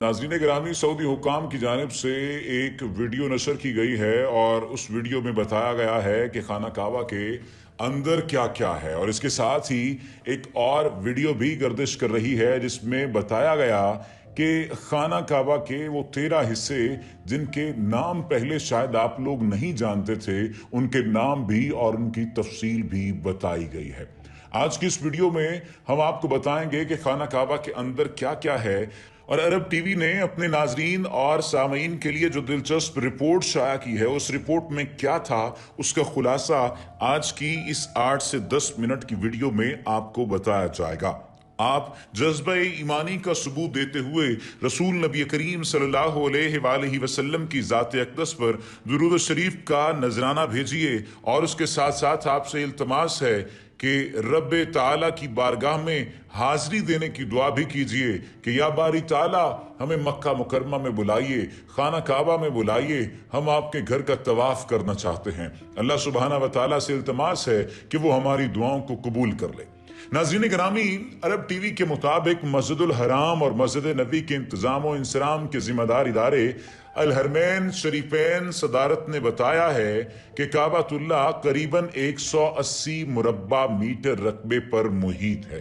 नाज़रीन गिरामी, सऊदी हुकाम की जानिब से एक वीडियो नशर की गई है और उस वीडियो में बताया गया है कि खाना काबा के अंदर क्या क्या है। और इसके साथ ही एक और वीडियो भी गर्दिश कर रही है जिसमें बताया गया कि खाना काबा के वो 13 हिस्से जिनके नाम पहले शायद आप लोग नहीं जानते थे, उनके नाम भी और उनकी तफसील भी बताई गई है। आज की इस वीडियो में हम आपको बताएंगे कि खाना काबा के अंदर क्या क्या है। और अरब टीवी ने अपने नाजरीन और सामीन के लिए जो दिलचस्प रिपोर्ट शाया की है, उस रिपोर्ट में क्या था उसका खुलासा आज की इस 8 से 10 मिनट की वीडियो में आपको बताया जाएगा। आप जज्बा ईमानी का सबूत देते हुए रसूल नबी करीम सल्लल्लाहु अलैहि वसल्लम की ज़ात अक़दस पर दुरूद शरीफ का नजराना भेजिए और उसके साथ साथ आपसे इल्तमास है कि रब ताला की बारगाह में हाजिरी देने की दुआ भी कीजिए कि या बारी ताला हमें मक्का मुकरमा में बुलाइए, खाना काबा में बुलाइए, हम आपके घर का तवाफ करना चाहते हैं। अल्लाह सुब्हाना व ताला से इल्तमास है कि वो हमारी दुआओं को कबूल कर ले। नाज़रीन गिरामी, अरब टीवी के मुताबिक मस्जिदुल हराम और मस्जिद नबी के इंतजाम और इंसराम के जिम्मेदार इदारे अल हरमैन शरीफैन सदारत ने बताया है कि काबातुल्लाह करीबन 180 मुरब्बा मीटर रकबे पर मुहीत है।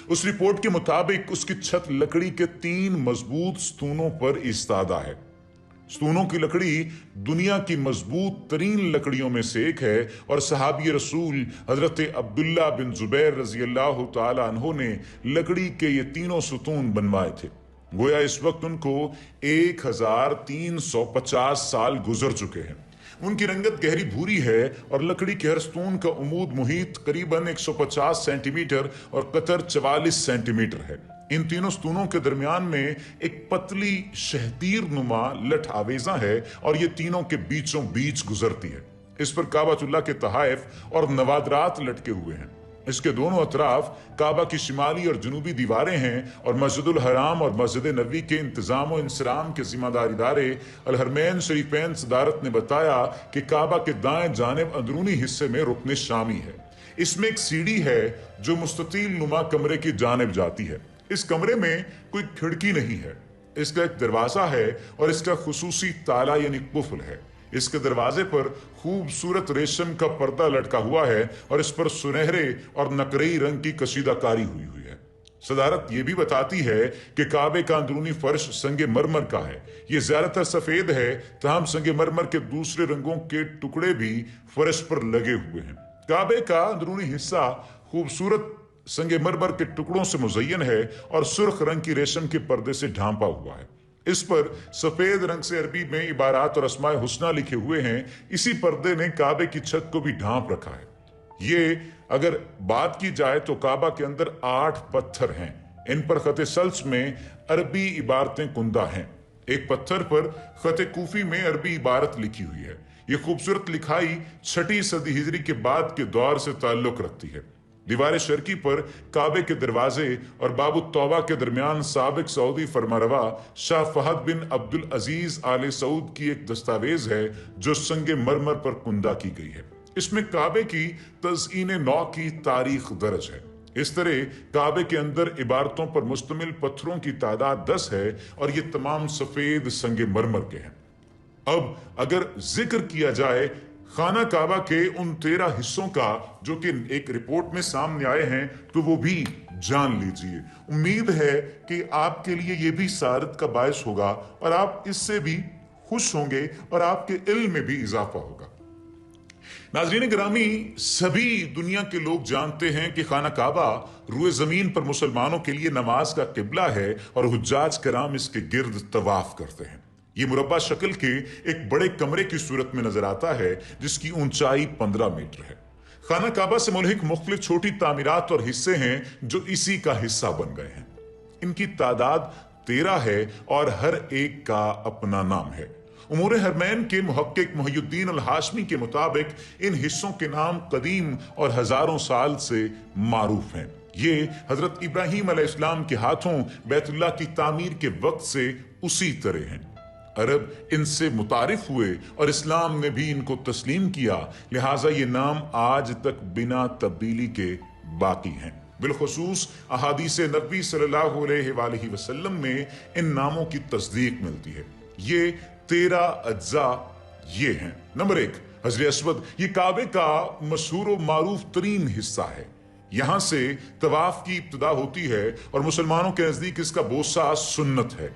उस रिपोर्ट के मुताबिक उसकी छत लकड़ी के 3 मजबूत स्तूनों पर इस्तादा है। स्तूनों की लकड़ी दुनिया की मजबूत तरीन लकड़ियों में से एक है और सहाबी रसूल हजरत अब्दुल्ला बिन जुबैर रजी अल्लाह तआला अन्हु ने लकड़ी के ये तीनों सुतून बनवाए थे। गोया इस वक्त उनको 1350 साल गुजर चुके हैं। उनकी रंगत गहरी भूरी है और लकड़ी के हर स्तून का उमूद मुहीत करीबन 150 सेंटीमीटर और कतर 44 सेंटीमीटर है। इन तीनों स्तूनों के दरमियान में एक पतली शहतीर नुमा लठ आवेजा है और ये तीनों के बीचों बीच गुजरती है। इस पर काबातुल्लाह के तहाइफ और नवादरात लटके हुए हैं। इसके दोनों अतराफ काबा की शिमाली और जनूबी दीवारें हैं और मस्जिदुल हराम और मस्जिद नबी के इंतजाम और इंसराम के जिम्मेदार इदारे अल हरमैन शरीफैन सदारत ने बताया कि काबा के दाएं जानिब अंदरूनी हिस्से में रुकने शामी है। इसमें एक सीढ़ी है जो मुस्ततील नुमा कमरे की जानिब जाती है। इस कमरे में कोई खिड़की नहीं है। इसका एक दरवाजा है और इसका खुसूसी ताला यानी कुफल है। इसके दरवाजे पर खूबसूरत रेशम का पर्दा लटका हुआ है और इस पर सुनहरे और नकरई रंग की कशीदाकारी हुई है। सदारत ये भी बताती है कि काबे का अंदरूनी फर्श संगे मरमर का है। ये ज्यादातर सफेद है, तमाम संगे मरमर के दूसरे रंगों के टुकड़े भी फर्श पर लगे हुए हैं। काबे का अंदरूनी हिस्सा खूबसूरत संगे मरमर के टुकड़ों से मुज़य्यन है और सुर्ख रंग की रेशम के पर्दे से ढांपा हुआ है। इस पर सफेद रंग से अरबी में इबारात और अस्माए हुस्ना लिखे हुए हैं। इसी पर्दे ने काबे की छत को भी ढांप रखा है। ये अगर बात की जाए तो काबा के अंदर 8 पत्थर हैं। इन पर खत सल्स में अरबी इबारतें कुंदा हैं। एक पत्थर पर खत कूफी में अरबी इबारत लिखी हुई है। ये खूबसूरत लिखाई 6वीं सदी हिजरी के बाद के दौर से ताल्लुक रखती है। दीवार शर्की पर काबे के दरवाजे और बाबू तौबा के दरमियान साबिक सऊदी फरमारवा शाह फहद बिन अब्दुल अजीज आले सऊद की एक दस्तावेज है जो संगे मरमर पर कुंदा की गई है। इसमें काबे की तज़ईन नौ की तारीख दर्ज है। इस तरह काबे के अंदर इबारतों पर मुश्तमिल पत्थरों की तादाद 10 है और ये तमाम सफेद संगे मरमर के हैं। अब अगर जिक्र किया जाए खाना काबा के उन 13 हिस्सों का जो कि एक रिपोर्ट में सामने आए हैं, तो वो भी जान लीजिए। उम्मीद है कि आपके लिए ये भी सारत का बायस होगा और आप इससे भी खुश होंगे और आपके इल्म में भी इजाफा होगा। नाज़रीन गिरामी, सभी दुनिया के लोग जानते हैं कि खाना काबा रुए जमीन पर मुसलमानों के लिए नमाज का किबला है और हुज्जाज कराम इसके गिर्द तवाफ करते हैं। ये मुरब्बा शक्ल के एक बड़े कमरे की सूरत में नजर आता है जिसकी ऊंचाई 15 मीटर है। खाना काबा से मुल्हिक मुख्तलिफ छोटी तामीरात और हिस्से हैं जो इसी का हिस्सा बन गए हैं। इनकी तादाद 13 है और हर एक का अपना नाम है। उमूर हरमैन के मुहक्किक मुहियुद्दीन अल हाशमी के मुताबिक इन हिस्सों के नाम कदीम और हजारों साल से मारूफ हैं। ये हजरत इब्राहीम अलैहिस्सलाम के हाथों बैतुल्लाह की तामीर के वक्त से उसी तरह हैं। अरब इनसे मुतारिफ हुए और इस्लाम ने भी इनको तस्लीम किया, लिहाजा ये नाम आज तक बिना तब्दीली के बाकी हैं। بالخصوص احادیث نبی صلی اللہ علیہ وآلہ وسلم میں ان ناموں کی تصدیق ملتی ہے۔ یہ 13 اجزاء یہ ہیں۔ نمبر 1، حجر اسود، یہ کعبے کا مشہور و معروف ترین حصہ ہے۔ یہاں سے طواف کی ابتدا ہوتی ہے اور مسلمانوں کے نزدیک اس کا بوسہ سنت ہے۔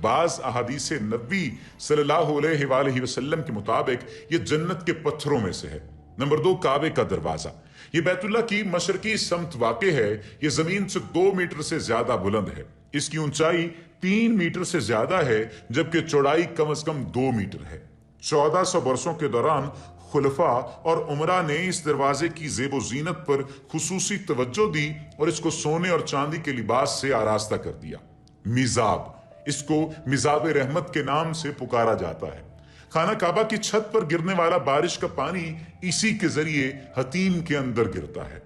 بعض احادیث نبی صلی اللہ علیہ وآلہ وسلم کے مطابق یہ جنت کے پتھروں میں سے ہے۔ نمبر 2، کعبے کا دروازہ، یہ بیت اللہ کی مشرقی سمت واقع ہے۔ یہ زمین سے 2 میٹر سے زیادہ بلند ہے۔ اس کی اونچائی 3 میٹر سے زیادہ ہے، جبکہ چوڑائی کم از کم 2 میٹر ہے۔ 1400 برسوں کے دوران خلفاء اور عمراء نے اس دروازے کی زیب و زینت پر خصوصی توجہ دی اور اس کو سونے اور چاندی کے لباس سے آراستہ کر دیا۔ میزاب، اس کو میزاب رحمت کے نام سے پکارا جاتا ہے۔ خانہ کعبہ کی چھت پر گرنے والا بارش کا پانی اسی کے ذریعے حتیم کے اندر گرتا ہے۔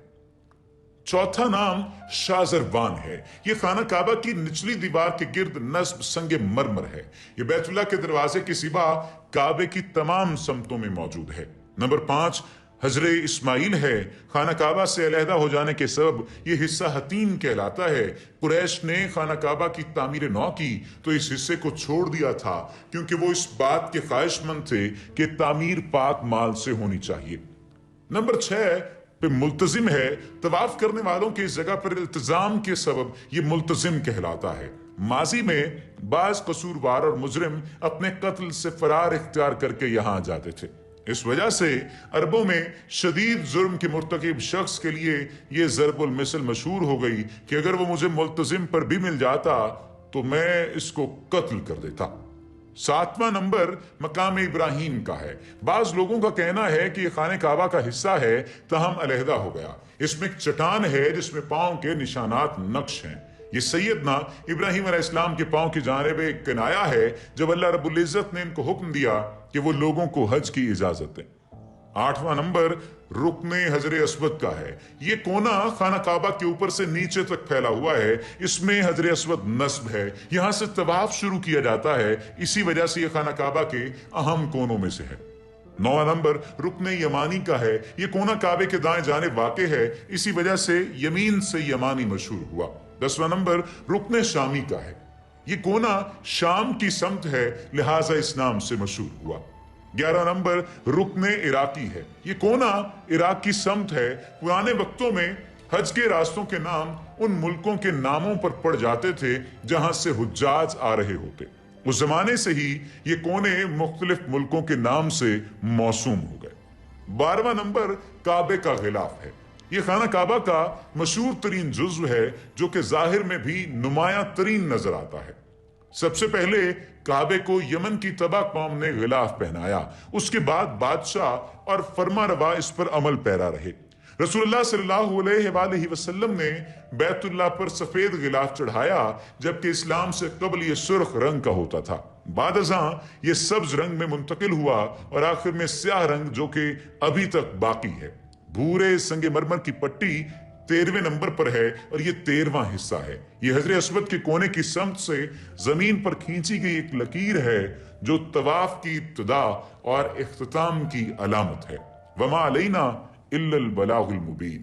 چوتھا نام شازروان ہے۔ یہ خانہ کعبہ کی نچلی دیوار کے گرد نصب سنگ مرمر ہے۔ یہ بیت اللہ کے دروازے کے سوا کعبے کی تمام سمتوں میں موجود ہے۔ نمبر 5، حجر اسماعیل ہے۔ خانہ کعبہ سے علیحدہ ہو جانے کے سبب یہ حصہ حتیم کہلاتا ہے۔ قریش نے خانہ کعبہ کی تعمیر نو کی تو اس حصے کو چھوڑ دیا تھا، کیونکہ وہ اس بات کے خواہش مند تھے کہ تعمیر پاک مال سے ہونی چاہیے۔ نمبر 6 پہ ملتزم ہے۔ طواف کرنے والوں کی اس جگہ پر التزام کے سبب یہ ملتزم کہلاتا ہے۔ ماضی میں بعض قصوروار اور مجرم اپنے قتل سے فرار اختیار کر کے یہاں آ جاتے تھے۔ اس وجہ سے عربوں میں شدید جرم کے مرتکب شخص کے لیے یہ ضرب المثل مشہور ہو گئی کہ اگر وہ مجھے ملتزم پر بھی مل جاتا تو میں اس کو قتل کر دیتا۔ 7واں نمبر مقام ابراہیم کا ہے۔ بعض لوگوں کا کہنا ہے کہ یہ خانہ کعبہ کا حصہ ہے تاہم علیحدہ ہو گیا۔ اس میں ایک چٹان ہے جس میں پاؤں کے نشانات نقش ہیں۔ یہ سیدنا ابراہیم علیہ السلام کے پاؤں کی جانب ایک کنایا ہے جب اللہ رب العزت نے ان کو حکم دیا کہ وہ لوگوں کو حج کی اجازت دیں۔ 8واں نمبر رکن حجر اسود کا ہے۔ یہ کونا خانہ کعبہ کے اوپر سے نیچے تک پھیلا ہوا ہے۔ اس میں حجر اسود نصب ہے۔ یہاں سے طواف شروع کیا جاتا ہے، اسی وجہ سے یہ خانہ کعبہ کے اہم کونوں میں سے ہے۔ 9واں نمبر رکن یمانی کا ہے۔ یہ کونا کعبے کے دائیں جانب واقع ہے، اسی وجہ سے یمین سے یمانی مشہور ہوا۔ 10واں نمبر رکن شامی کا ہے۔ یہ کونا شام کی سمت ہے، لہٰذا اس نام سے مشہور ہوا۔ 11 نمبر رکن عراقی ہے۔ یہ کونا عراق کی سمت ہے۔ پرانے وقتوں میں حج کے راستوں کے نام ان ملکوں کے ناموں پر پڑ جاتے تھے جہاں سے حجاج آ رہے ہوتے۔ اس زمانے سے ہی یہ کونے مختلف ملکوں کے نام سے موسوم ہو گئے۔ 12واں نمبر کعبے کا غلاف ہے۔ یہ خانہ کعبہ کا مشہور ترین جزو ہے جو کہ ظاہر میں بھی نمایاں ترین نظر آتا ہے۔ سب سے پہلے کعبے کو یمن کی تبع قوم نے غلاف پہنایا، اس کے بعد بادشاہ اور فرما روا اس پر عمل پیرا رہے۔ رسول اللہ صلی اللہ علیہ وآلہ وسلم نے بیت اللہ پر سفید غلاف چڑھایا، جبکہ اسلام سے قبل یہ سرخ رنگ کا ہوتا تھا۔ بعد ازاں یہ سبز رنگ میں منتقل ہوا اور آخر میں سیاہ رنگ جو کہ ابھی تک باقی ہے۔ بھورے سنگ مرمر کی پٹی 13ویں نمبر پر ہے اور یہ 13واں حصہ ہے۔ یہ حجر اسود کے کونے کی سمت سے زمین پر کھینچی گئی ایک لکیر ہے جو طواف کی ابتدا اور اختتام کی علامت ہے۔ وما علینا الا البلاغ المبین۔